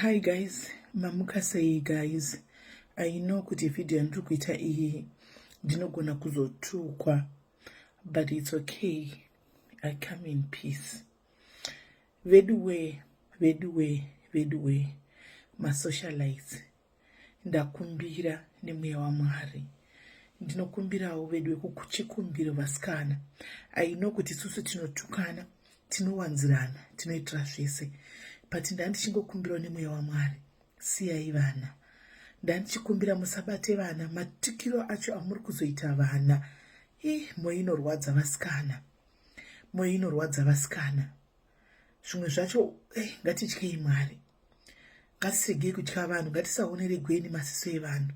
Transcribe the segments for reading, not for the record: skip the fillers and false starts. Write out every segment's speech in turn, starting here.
Hi guys, mamuka sei guys. I know kuti video ndiri kuita iyi ndinogona kuzotukwa, but it's okay. I come in peace. Veduwe, masocialites. Ndakumbira nemweya waMwari. Ndinokumbirawo veduwe kuchikumbiro vasikana. I know kuti isusu tinotukana, tinowanzirana, tinoitira zvese. But ndandichikumbirawo nemweya waMwari. Siyai vana. Ndandichikumbira musabate vana, matukiro acho amuri kuzoita vana. Mwoyo inorwadza vasikana. Mwoyo inorwadza vasikana. Zvimwe zvacho ngatityei Mwari. Ngatisegei kutya vanhu, ngatisaonere gweni masiso evanhu.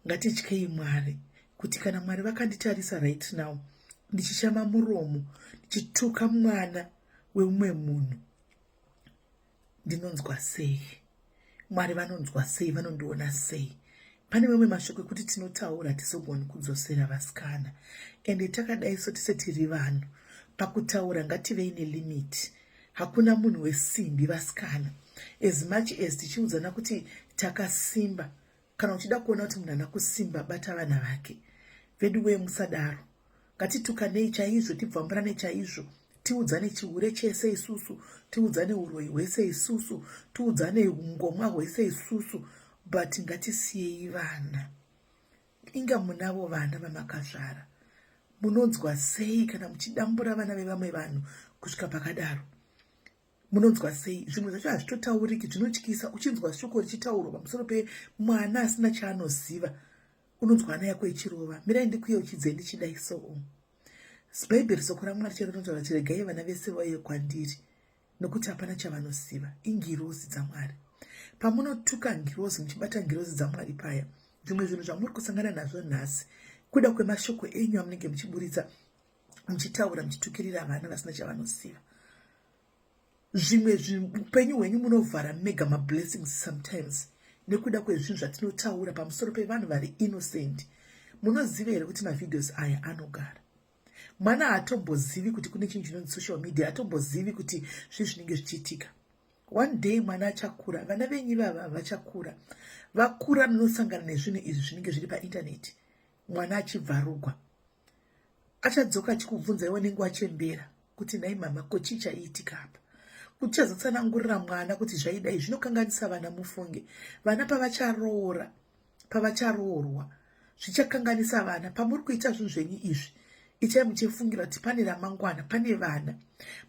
Ngatityei Mwari kuti kana Mwari vakanditarisa right now, ndichishama muromo, ndichituka mwana weumwe munhu, ndinonzwa sei? Mwari vanonzwa sei? Vanondiona sei? Pane mamwe mashoko ekuti tinotaura tisogoni kudzosera vasikana. Ende takadai so tise tiri vanhu, pakutaura ngativei nelimiti. Hakuna munhu wesimbi vasikana. As much as tichiudzana kuti takasimba, kana uchida kuona kuti munhu haana kusimba, bata vana vake. Veduwe musadaro. Ngatitukanei chaizvo, tibvamburane chaizvo. Tiudzane chihure chese isusu, tiudzane uroyi hwese isusu, tiudzane ungomwa hwese isusu, but ngatisiyei vana. Inga munavo vana vamakazvara. Munonzwa sei kana muchidambura vana vevamwe vanhu kusvika pakadaro? Munonzwa sei? Zvimwe zvacho hazvitotauriki, zvinotyisa. Uchinzwa shoko richitaurwa pamusoro pemwana asina chaanoziva, unonzwa hana yako ichirova. Mirai ndikuyeuchidze ndichidai so. Bhaibheri soko raMwari chero rinoti regai vana vese vauye kwandiri, nokuti hapana chavanoziva. Ingirozi dzaMwari. Pamunotuka ngirozi, muchibata ngirozi dzaMwari paya, zvimwe zvinhu zvamuri kusangana nazvo nhasi, kuda kwemashoko enyu amunenge muchiburitsa, muchitaura, muchitukirira vana vasina chavanoziva. Zvimwe upenyu hwenyu munovhara mega mablessings sometimes, nekuda kwezvinhu zvatinotaura pamusoro pevanhu vari innocent. Munoziva here kuti mavideos aya anogara? Mwana hatombozivi kuti kune chinhu chinonzi social media, hatombozivi kuti zvinhu zvinenge zvichiitika. One day mwana achakura, vana venyu vava vachakura. Vakura munosangana nezvinhu izvi zvinenge zviri paindaneti. Mwana achibvarugwa, achadzoka achikubvunza iwe nenguva achembera kuti nai mama, ko chii chaiitika apa? Kuchazotsanangurira mwana kuti zvaidai. Zvinokanganisa vana, mufunge. Vana pavacharoorwa, zvichakanganisa vana. Pamuri kuita zvinhu zvenyu izvi, ichai muchifungira kuti pane ramangwana, pane vana.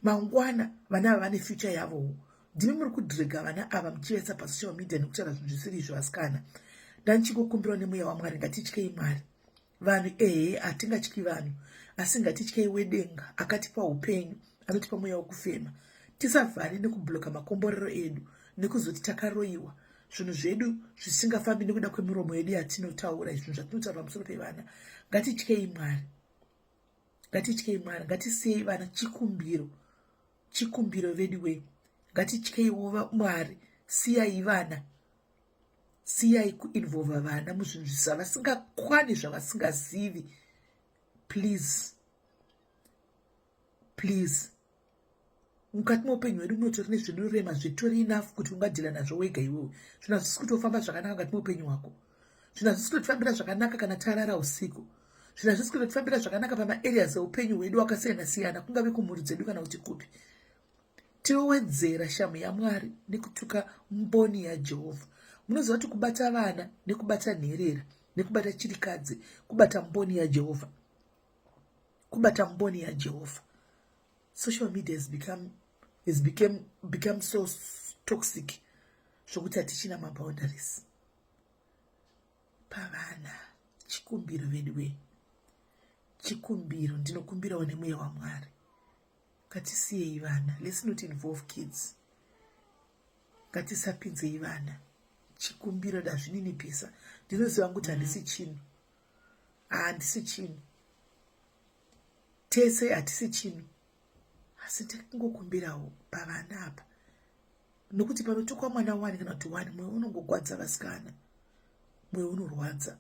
Mangwana vana ava vane future yavowo. Ndimi muri kudhirega vana ava muchivaisa pasocial media nekutaura zvinhu zvisiri izvo vasikana. Ndanichikukumbirawo nemweya waMwari, ngatityei Mwari. Vanhu hatingatyi vanhu, asi ngatityei wedenga akatipa upenyu, anotipa mweya wokufema. Tisavhari nekubhuloka makomborero edu, nekuzoti takaroiwa. Zvinhu zvedu zvisingafambi nekuda kwemiromo yedu yatinotaura, zvinhu zvatinotaura pamusoro pevana. Ngatityei Mwari. Ngatityei Mwari. Ngatisiyei vana chikumbiro veduwe. Ngatityeiwo Mwari. Siyai vana. Siyai kuinvolva vana muzvinhu zvavasingakwani, zvavasingazivi. Please. Mukati meupenyu hwedu munotori nezvinorema zvitori enough kuti ungadhila nazvo wega iwewe. Zvinhu hazvisi kutofamba zvakanaka mukati meupenyu hwako. Zvinhu hazvisi kutofambira zvakanaka kana tarara usiku. Zvinhu hazvisi kutofambira zvakanaka pamaareas eupenyu hwedu akasiyana-siyana, kungave kumhuri dzedu kana kuti kupi. Tinowedzera shamu yaMwari nekutuka mboni yaJehovha. Munoziva kuti kubata vana nekubata nherera nekubata chirikadzi, kubata mboni yaJehovha. Kubata mboni yaJehovha. Social media has become so toxic. Zvokuti hatichina maboundaries. Pavana, chikumbiro veduwe. Chikumbiro, ndinokumbirawo nemweya waMwari. Ngatisiyei vana. Let's not involve kids. Ngatisapinzei vana. Chikumbiro ndazvininipisa. Ndinoziva kuti handisi chinhu. Handisi chinhu. Tese hatisi chinhu. Asi tingokumbirawo pavana apa. Nokuti panotukwa mwana wani kana kuti wani, mweya unongogwadza vasikana. Mweya unorwadza.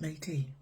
Maitei.